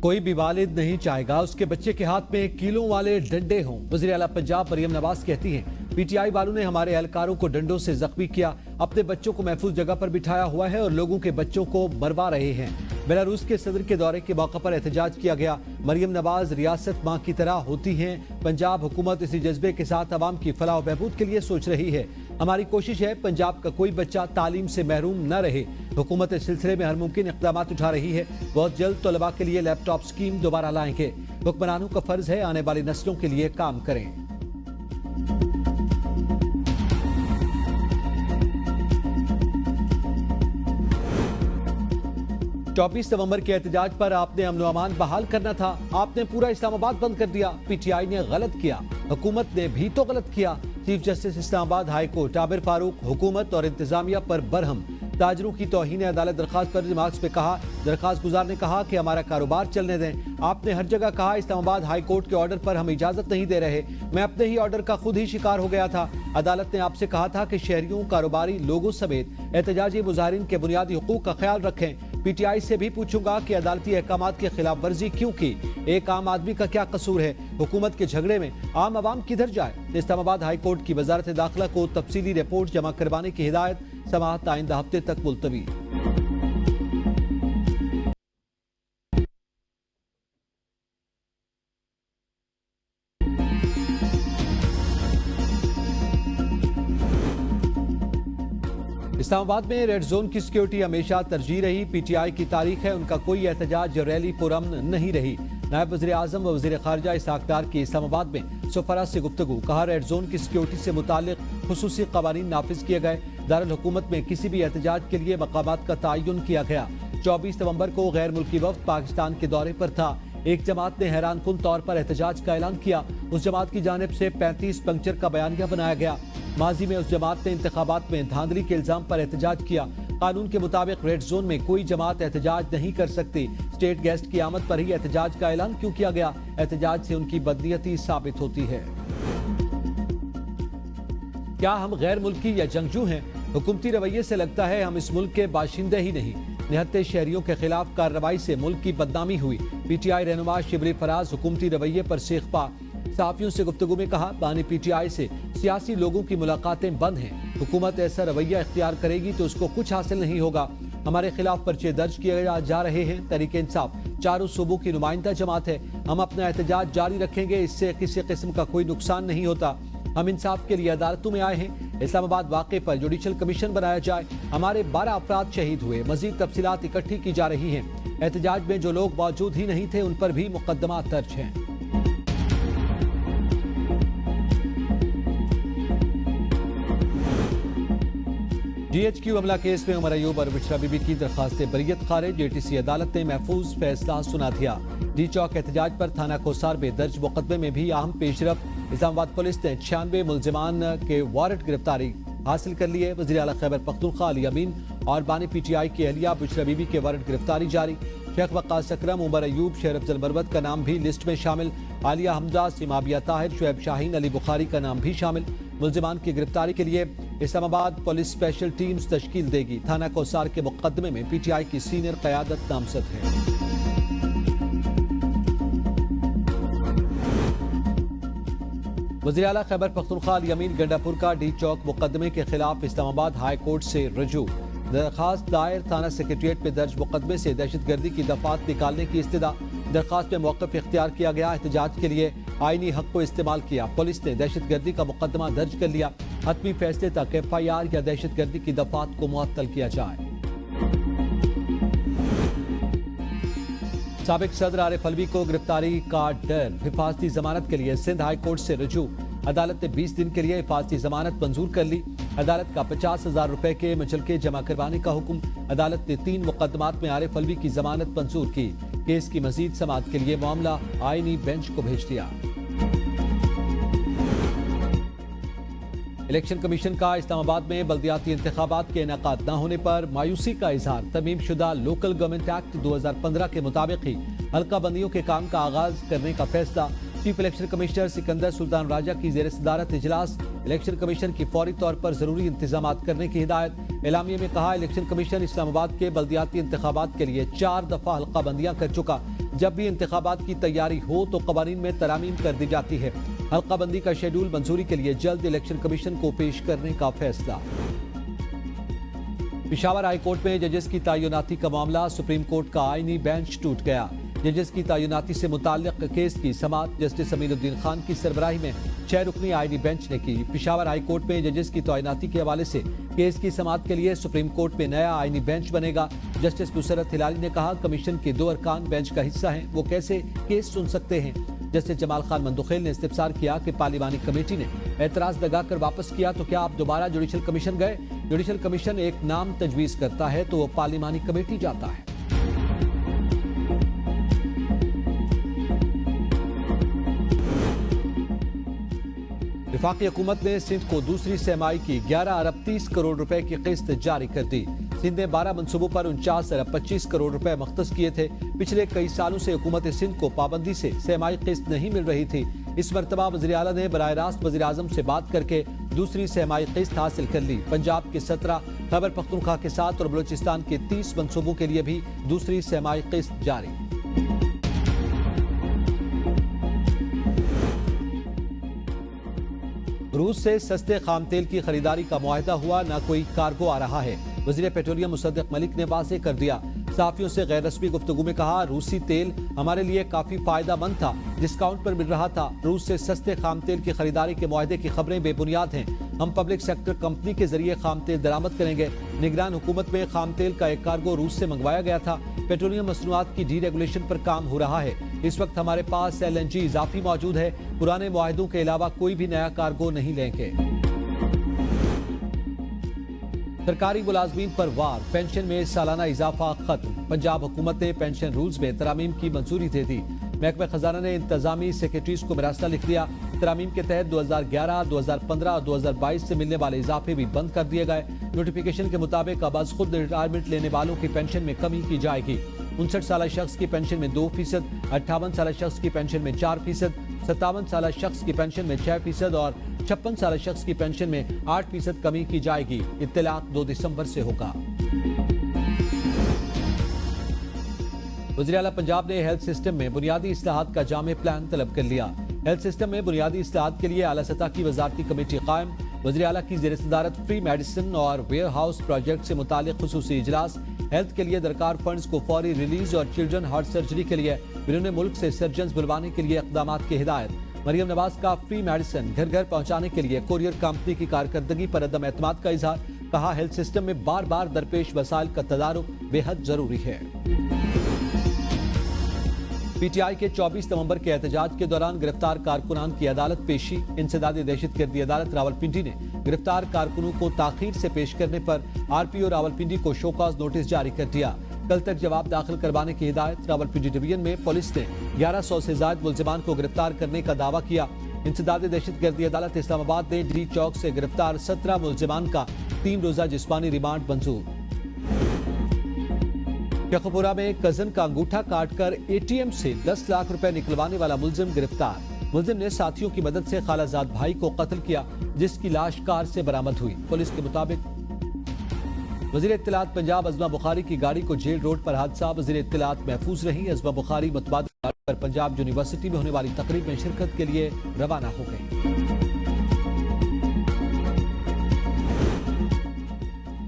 कोई भी वालिद नहीं चाहेगा उसके बच्चे के हाथ में कीलों वाले डंडे हों। वज़ीर आला पंजाब मरियम नवाज कहती हैं, पीटीआई वालों ने हमारे एहलकारों को डंडों से जख्मी किया, अपने बच्चों को महफूज जगह पर बिठाया हुआ है और लोगों के बच्चों को मरवा रहे हैं। बेलारूस के सदर के दौरे के मौके पर एहतजाज किया गया। मरियम नवाज रियासत माँ की तरह होती हैं। पंजाब हुकूमत इसी जज्बे के साथ अवाम की फलाह व बहबूद के लिए सोच रही है। हमारी कोशिश है पंजाब का कोई बच्चा तालीम से महरूम न रहे। हुकूमत इस सिलसिले में हर मुमकिन इक़दाम उठा रही है। बहुत जल्द तलबा के लिए लैपटॉप स्कीम दोबारा लाएंगे। हुक्मरानों का फर्ज है आने वाली नस्लों के लिए काम करें। 24 नवंबर के एहतजाज पर आपने अमन अमान बहाल करना था, आपने पूरा इस्लामाबाद बंद कर दिया। पीटीआई ने गलत किया, हुकूमत ने भी तो गलत किया। Chief justice Islamabad high court Aamer Farooq हुकूमत और इंतजामिया पर बरहम। ताजरों की तौहीन अदालत दरखास्त पर रिमार्क्स में कहा, दरखास्त गुजार ने कहा कि हमारा कारोबार चलने दें। आपने हर जगह कहा इस्लामाबाद हाई कोर्ट के ऑर्डर पर हम इजाजत नहीं दे रहे। मैं अपने ही ऑर्डर का खुद ही शिकार हो गया था। अदालत ने आपसे कहा था कि शहरियों, कारोबारी लोगों समेत एहतजाजी मुजाहिरीन के बुनियादी हुकूक का ख्याल रखें। पीटीआई से भी पूछूंगा कि अदालती अहकामात की खिलाफ वर्जी क्यों की। एक आम आदमी का क्या कसूर है। हुकूमत के झगड़े में आम आवाम किधर जाए। इस्लामाबाद हाई कोर्ट की वजारत दाखिला को तफसीली रिपोर्ट जमा करवाने की हिदायत, समाअत आइंदा हफ्ते तक मुलतवी। इस्लामाबाद में रेड जोन की सिक्योरिटी हमेशा तरजीह रही। पीटीआई की तारीख है, उनका कोई एहतजाज रैली पुरअमन नहीं रही। नायब वज़ीर आज़म व वज़ीर खारजा इसहाक डार की इस्लामाबाद में सफरा से गुफ्तगू, कहा रेड जोन की सिक्योरिटी से मुताल्लिक खुसूसी क़वानीन नाफिज किए गए। दारुल हुकूमत में किसी भी एहतजाज के लिए मकामात का तयन किया गया। 24 नवंबर को गैर मुल्की वफ्द पाकिस्तान के दौरे पर था। एक जमात ने हैरान कुन तौर पर एहतजाज का ऐलान किया। उस जमात की जानिब से 35 पंक्चर का बयानिया बनाया गया। माजी में उस जमात ने इंतखाबात में धांधली के इल्जाम पर एहतजाज किया। कानून के मुताबिक रेड जोन में कोई जमात एहतजाज नहीं कर सकती। स्टेट गेस्ट की आमद पर ही एहतजाज का ऐलान क्यों किया गया। एहतजाज से उनकी बदनीयती साबित होती है। क्या हम गैर मुल्की या जंगजू हैं? हुकूमती रवैये से लगता है हम इस मुल्क के बाशिंदे ही नहीं। निहत्ते शहरियों के खिलाफ कार्रवाई से मुल्क की बदनामी हुई। पीटीआई रहनुमा शिबली फराज हुकूमती रवैये पर सेखपा। सहाफियों से गुफ्तगू में कहा, बानी पीटीआई से सियासी लोगों की मुलाकातें बंद हैं। हुकूमत ऐसा रवैया इख्तियार करेगी तो उसको कुछ हासिल नहीं होगा। हमारे खिलाफ पर्चे दर्ज किए जा रहे हैं। तहरीक इंसाफ चारों सूबों की नुमाइंदा जमात है। हम अपना एहतजाज जारी रखेंगे, इससे किसी किस्म का कोई नुकसान नहीं होता। हम इंसाफ के लिए अदालतों में आए हैं। इस्लामाबाद वाक़े पर जुडिशल कमीशन बनाया जाए। हमारे 12 अफराद शहीद हुए। मजीद तफसीलात इकट्ठी की जा रही हैं। एहतजाज में जो लोग मौजूद ही नहीं थे उन पर भी मुकदमा दर्ज हैं। GHQ हमला केस में उमर अयूब और बुशरा बीबी की दरखास्तें बरीयत खारिज। ATC अदालत ने महफूज फैसला सुना दिया। डी चौक एहतजाज पर थाना कोसार में दर्ज मुकदमे में भी अहम पेशरफ। इस्लामाबाद पुलिस ने 96 मुलजिमान के वारंट गिरफ्तारी हासिल कर लिए। वज़ीर आला खैबर पख्तूनख्वा अली अमीन और बानी पीटीआई की अहलिया बुशरा बीबी के वारंट गिरफ्तारी जारी। शेख वक्कास अकरम, उमर अयूब, शेर अफजल मरवत का नाम भी लिस्ट में शामिल। आलिया हमजा, सिमाबिया ताहिर, शुएब शाहीन, अली बुखारी का नाम भी शामिल। मुलजिमान की गिरफ्तारी के लिए इस्लामाबाद पुलिस स्पेशल टीम्स तश्कील देगी। थाना कोसार के मुकदमे में पीटीआई की सीनियर क़यादत नामजद है। वज़ीर आला खैबर पख्तूनख्वा अली अमीन गंडापुर का डी चौक मुकदमे के खिलाफ इस्लामाबाद हाई कोर्ट से रजू। दरखास्त दायर, थाना सेक्रेटरिएट में दर्ज मुकदमे से दहशतगर्दी की दफात निकालने की इस्तदा। दरखास्त में मौक़िफ़ इख्तियार किया गया। एहतजाज के लिए आईनी हक को इस्तेमाल किया। पुलिस ने दहशतगर्दी का मुकदमा दर्ज कर लिया। हतमी फैसले तक FIR या दहशतगर्दी की दफात को मुअत्तल किया जाए। साबिक सदर आरिफ अलवी को गिरफ्तारी का डर, हिफाजती जमानत के लिए सिंध हाई कोर्ट से रजू। अदालत ने 20 दिन के लिए हिफाजती जमानत मंजूर कर ली। अदालत का 50,000 रुपए के मुचलके जमा करवाने का हुक्म। अदालत ने 3 मुकदमात में आरिफ अलवी की जमानत मंजूर की। केस की मजीद समाअत के लिए मामला आईनी बेंच को भेज दिया। इलेक्शन कमीशन का इस्लामाबाद में बल्दियाती इंतखाबात के इनेकाद न होने पर मायूसी का इजहार। तरमीम शुदा लोकल गवर्नमेंट एक्ट 2015 के मुताबिक ही हल्का बंदियों के काम का आगाज करने का फैसला। Chief election commissioner Sikandar Sultan Raja की जेर सदारत इजलास। इलेक्शन कमीशन की फौरी तौर पर जरूरी इंतजाम करने की हिदायत। एलामिया में कहा, इलेक्शन कमीशन इस्लामाबाद के बल्दियाती इंतखाबात के लिए 4 दफा हल्का बंदियां कर चुका। जब भी इंतखाबात की तैयारी हो तो कवानीन में तरामीम कर दी जाती है। हल्का बंदी का शेड्यूल मंजूरी के लिए जल्द इलेक्शन कमीशन को पेश करने का फैसला। पेशावर हाई कोर्ट में जजेस की तैनाती का मामला, सुप्रीम कोर्ट का आईनी बेंच टूट गया। जजेस की तैनाती से मुताल्लिक केस की समाअत जस्टिस अमीनुद्दीन खान की सरबराही में 6 रुकनी आईनी बेंच ने की। पेशावर हाई कोर्ट में जजेस की तैनाती के हवाले से केस की समाअत के लिए सुप्रीम कोर्ट में नया आईनी बेंच बनेगा। जस्टिस मुसर्रत हिलाली ने कहा, कमीशन के 2 अरकान बेंच का हिस्सा हैं, वो कैसे केस सुन सकते हैं। जस्टिस जमाल खान मंदुखेल ने इस्तिफसार किया कि पार्लिमानी कमेटी ने एतराज लगाकर वापस किया तो क्या आप दोबारा जुडिशल कमीशन गए। जुडिशल कमीशन एक नाम तजवीज करता है तो वो पार्लिमानी कमेटी जाता है। वफाकी हुकूमत ने सिंध को दूसरी सेमाई की 11 अरब 30 करोड़ रुपए की किस्त जारी कर दी। सिंध ने 12 मंसूबों पर 49 अरब 25 करोड़ रुपए मख्तस किए थे। पिछले कई सालों से हुकूमत सिंध को पाबंदी से सेमाई किस्त नहीं मिल रही थी। इस मरतबा वज़ीर आला ने बराह रास्त वज़ीर आज़म से बात करके दूसरी सेमाई किस्त हासिल कर ली। पंजाब के 17, खैबर पख्तूनख्वा के 7 और बलूचिस्तान के 30 मंसूबों के लिए भी दूसरी सेमाई किस्त जारी। रूस से सस्ते खाम तेल की खरीदारी का मुआहदा हुआ, ना कोई कार्गो आ रहा है। वज़ीर पेट्रोलियम मुसद्दिक मलिक ने वाज़ेह कर दिया। सहाफ़ियों से गैर रस्मी गुफ्तगू में कहा, रूसी तेल हमारे लिए काफी फायदेमंद था, डिस्काउंट पर मिल रहा था। रूस से सस्ते खाम तेल की खरीदारी के मुआहदे की खबरें बेबुनियाद हैं। हम पब्लिक सेक्टर कंपनी के जरिए खाम तेल दरामद करेंगे। निगरान हुकूमत में खाम तेल का एक कार्गो रूस से मंगवाया गया था। पेट्रोलियम मसनूआत की डीरेगुलेशन पर काम हो रहा है। इस वक्त हमारे पास LNG इजाफी मौजूद है। पुराने मुआहदों के अलावा कोई भी नया कार्गो नहीं लेंगे। सरकारी मुलाजमीन पर वार, पेंशन में सालाना इजाफा खत्म। पंजाब हुकूमत ने पेंशन रूल्स में तरामीम की मंजूरी दे दी। महकमा खजाना ने इंतजामी सेक्रेटरीज को मरासला लिख दिया। तरामीम के तहत 2011, 2015 और 2022 से मिलने वाले इजाफे भी बंद कर दिए गए। नोटिफिकेशन के मुताबिक अब खुद रिटायरमेंट लेने वालों की पेंशन में कमी की जाएगी। 59 साल शख्स की पेंशन में 2%, 58 साल शख्स की पेंशन में 4%, 57 साल शख्स की पेंशन में 6% और 56 साल शख्स की पेंशन में 8% कमी की जाएगी। इत्तलाक 2 दिसंबर से होगा। वज़ीर आला पंजाब ने हेल्थ सिस्टम में बुनियादी इस्लाहात का जामे प्लान तलब कर लिया। हेल्थ सिस्टम में बुनियादी इस्लाहात के लिए आला सतह की वजारती कमेटी कायम। वज़ीर आला की जेर सदारत फ्री मेडिसिन और वेयर हाउस प्रोजेक्ट से मुतालिक खुसूसी इजलास। हेल्थ के लिए दरकार फंड्स को फौरी रिलीज और चिल्ड्रन हार्ट सर्जरी के लिए बैरून मुल्क से सर्जन बुलवाने के लिए इक़दाम की हिदायत। मरियम नवाज का फ्री मेडिसिन घर घर पहुंचाने के लिए कोरियर कंपनी की कारकर्दगी पर अदम एतमाद का इजहार। कहा, हेल्थ सिस्टम में बार बार दरपेश वसाइल का तदारुक बेहद जरूरी है। PTI के 24 नवंबर के एहतजाज के दौरान गिरफ्तार कारकुनान की अदालत पेशी। इंसदादी दहशतगर्दी अदालत रावलपिंडी ने गिरफ्तार कारकुनों को ताखीर से पेश करने पर RPO रावलपिंडी को शोकॉज नोटिस जारी कर दिया। कल तक जवाब दाखिल करवाने की हिदायत। रावलपिंडी डिवीजन में पुलिस ने 1100 से ज्यादा मुल्जिमान को गिरफ्तार करने का दावा किया। इंसदादी दहशतगर्दी अदालत इस्लामाबाद ने डी चौक से गिरफ्तार 17 मुल्जिमान का 3 रोजा जिस्मानी रिमांड मंजूर। शेखपुरा में कजन का अंगूठा काटकर ATM से 10 लाख रुपए निकलवाने वाला मुल्जिम गिरफ्तार। मुल्जिम ने साथियों की मदद से खालाजाद भाई को कत्ल किया, जिसकी लाश कार से बरामद हुई। पुलिस के मुताबिक वज़ीर इत्तलात पंजाब अज़मा बुखारी की गाड़ी को जेल रोड पर हादसा। वज़ीर इत्तलात महफूज रही। अज़मा बुखारी मुतबादिल पर पंजाब यूनिवर्सिटी में होने वाली तकरीब में शिरकत के लिए रवाना हो गई।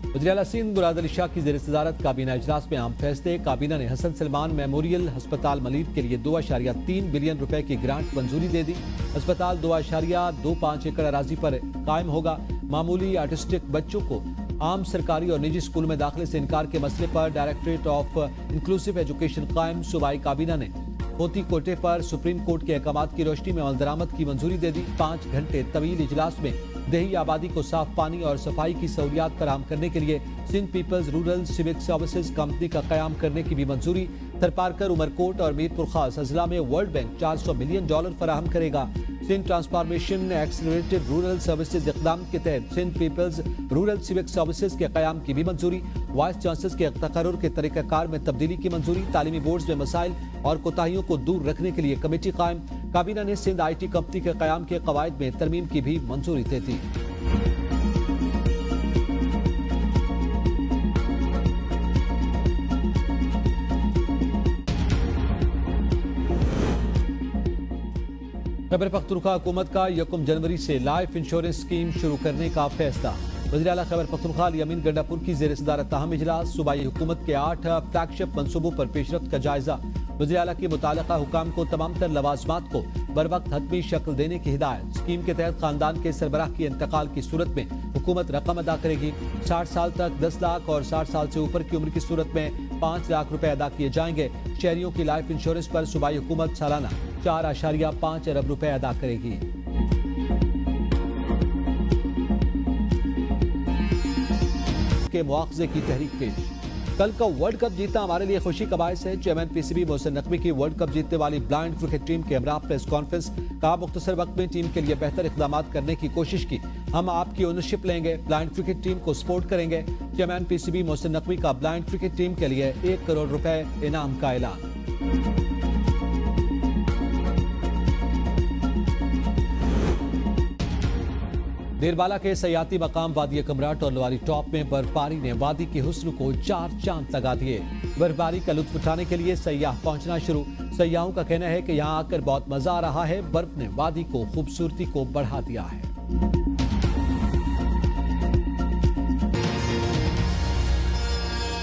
वज़ीर आला सिंध मुराद अली शाह की ज़ेर सदारत काबीना इजलास में अहम फैसले। काबीना ने हसन सलमान मेमोरियल अस्पताल मलीर के लिए 2.3 बिलियन रुपए की ग्रांट मंजूरी दे दी। अस्पताल 2.25 एकड़ अराजी पर कायम होगा। मामूली आर्टिस्टिक बच्चों को आम सरकारी और निजी स्कूल में दाखिले से इनकार के मसले पर डायरेक्टरेट ऑफ इंक्लूसिव एजुकेशन कायम। सूबाई काबीना ने होती कोटे पर सुप्रीम कोर्ट के अहकामात की रोशनी में अमल दरामद की मंजूरी दे दी। 5 घंटे तवील इजलास में देही आबादी को साफ पानी और सफाई की सहूलियात फराहम करने के लिए Sindh people's rural civic services company का कयाम करने की भी मंजूरी। थरपारकर, उमरकोट और मीरपुर खास अजला में वर्ल्ड बैंक $400 मिलियन फराहम करेगा। Sindh transformation accelerated rural services इक़दाम के तहत Sindh people's rural civic services के कयाम की भी मंजूरी। वाइस चांसलर के तकर्रुर के तरीक़ाकार में तब्दीली की मंजूरी। तालीमी बोर्ड में मसाइल और कोताहियों को दूर रखने के लिए कमेटी कायम। काबीना ने सिंध IT कंपनी के कयाम के कवायद में तरमीम की भी मंजूरी दे दी। खैबर पख्तूनख्वा हुकूमत का 1 जनवरी से लाइफ इंश्योरेंस स्कीम शुरू करने का फैसला। वज़ीर आला खैबर पख्तूनख्वा अमीन गंडापुर की ज़ेर सदारत अहम इजलास। सूबाई हुकूमत के 8 फ्लैगशिप मंसूबों पर पेशरफ्त का जायजा। वज़ीर आला की मुतालिका हुकाम को तमाम तर लवाजमात को बर वक्त हतमी शक्ल देने की हिदायत। स्कीम के तहत खानदान के सरबराह की इंतकाल की सूरत में हुकूमत रकम अदा करेगी। 60 साल तक 10 लाख और 60 साल से ऊपर की उम्र की सूरत में 5 लाख रुपए अदा किए जाएंगे। शहरियों की लाइफ इंश्योरेंस पर सूबाई हुकूमत सालाना 4.5 अरब रुपए अदा करेगी। के मुआवजे की तहरीक पेश। कल का वर्ल्ड कप जीतना हमारे लिए खुशी का बायस है। चेयरमैन PCB मोहसिन नकवी की वर्ल्ड कप जीतने वाली ब्लाइंड क्रिकेट टीम के हमरा प्रेस कॉन्फ्रेंस। कहा, मुख्तसर वक्त में टीम के लिए बेहतर इकदाम करने की कोशिश की। हम आपकी ओनरशिप लेंगे, ब्लाइंड क्रिकेट टीम को सपोर्ट करेंगे। चेयरमैन PCB मोहसिन नकवी का ब्लाइंड क्रिकेट टीम के लिए 1 करोड़ रुपए इनाम का ऐलान। देरबाला के सयाती मकाम वादी कमराट और लवारी टॉप में बर्फबारी ने वादी के हुस्न को 4 चांद लगा दिए। बर्फबारी का लुत्फ उठाने के लिए सयाह पहुंचना शुरू। सयाहों का कहना है कि यहां आकर बहुत मजा आ रहा है। बर्फ ने वादी को खूबसूरती को बढ़ा दिया है।